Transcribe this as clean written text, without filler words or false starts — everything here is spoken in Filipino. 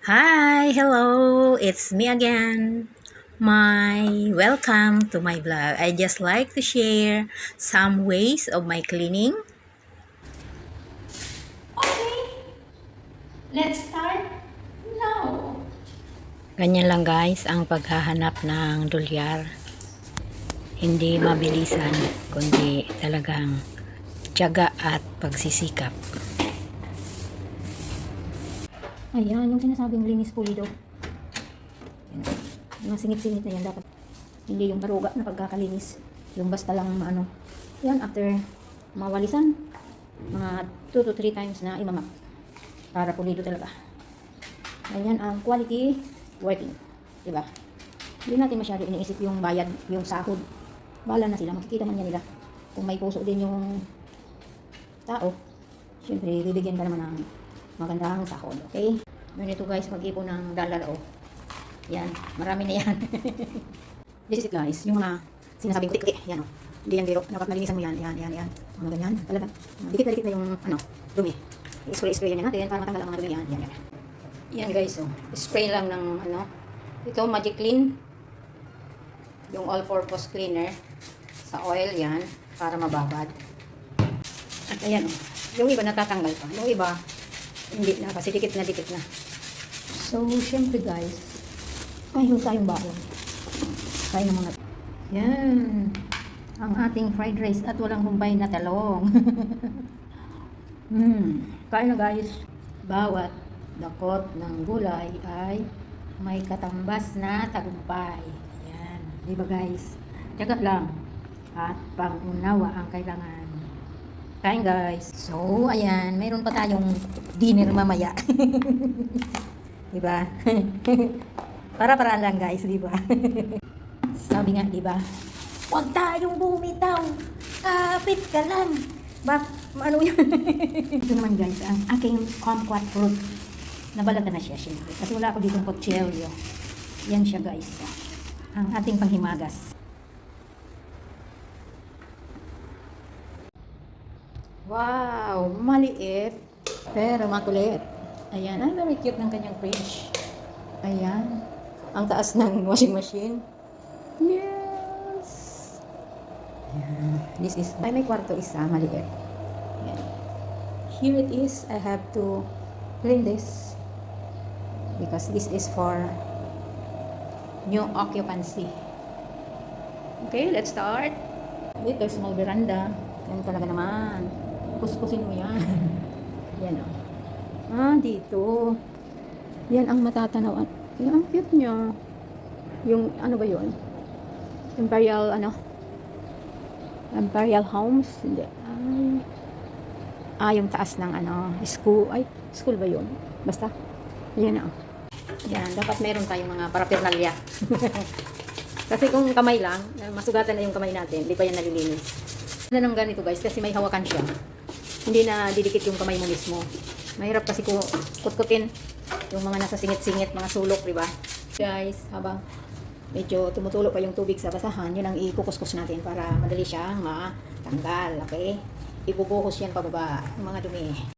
Hi, hello, it's me again. Welcome to my vlog. I just like to share some ways of my cleaning. Okay, let's start now. Ganyan lang guys ang paghahanap ng dolyar. Hindi mabilisan, kundi talagang tiyaga at pagsisikap. Ayan, yung sinasabing linis pulido. Mga singit-singit na yan dapat. Hindi yung baruga na pagkakalinis. Yung basta lang ano. Yan, after mawalisan, mga 2 to 3 times na imamak. Para pulido talaga. Ayan ang quality working. Diba? Hindi natin masyado iniisip yung bayad, yung sahod. Bahala na sila, makikita man yan nila. Kung may puso din yung tao, syempre bibigyan ka naman ng magandang sahod, okay? Ganito guys, mag-ipon ng dollar, oh. Yan, marami na yan. This is it guys, yung mga sinasabing kuti-kuti, yan, oh. Hindi yan biro, dapat malinisan mo yan, yan. Mga ganyan, talaga. Dikit na dikit na yung, dumi. I-spray yan natin para matanggal ang mga dumi, yan. Yan guys, oh. Spray lang ng, ito, Magic Clean. Yung all-purpose cleaner. Sa oil yan, para mababad. At ayan, oh. Yung iba natatanggal pa. Yung iba, hindi na, kasi dikit na. So, syempre guys, kain tayong baon. Kain na muna. Yan. Ang ating fried rice at walang humpay na talong. Kain na guys. Bawat dakot ng gulay ay may katambas na tagumpay. Yan. Diba guys? Tiyaga lang. At pangunawa ang kailangan. Kain guys. So, ayan. Mayroon pa tayong dinner mamaya. Diba? Para-paraan lang guys, diba? Sabi nga, diba? Huwag tayong bumitaw. Kapit ka lang. Ano yan? Ito naman guys, ang aking kumquat fruit. Nabalatan na siya, syempre. Kasi wala ako ditong kutsilyo. Yan siya guys. Ang ating panghimagas. Wow, maliit pero makulit. Ayan, very cute ng kanyang fridge. Ayan, ang taas ng washing machine. Yes. Ayan. This is, may kwarto isa, maliit. Ayan. Here it is. I have to clean this because this is for new occupancy. Okay, let's start. Dito, small veranda. Yan talaga naman. Kuskusin mo yan. Yan o. Dito. Yan ang matatanaw. Yan ang cute niya. Yung, ano ba yun? Imperial, Imperial Homes. Hindi. Yung taas ng, school. School ba yun? Basta. Yan o. Yan, dapat meron tayong mga paraphernalia. Kasi kung kamay lang, masugatan na yung kamay natin, di pa yan nalilinis. Ano nang ganito guys, kasi may hawakan siya. Hindi na didikit yung kamay mo mismo. Mahirap kasi kutkutin yung mga nasa singit-singit, mga sulok, di ba? Guys, habang medyo tumutulo pa yung tubig sa basahan, yun ang ikukuskus natin para madali siyang matanggal, okay? Ibubuhos yan pababa, yung mga dumi.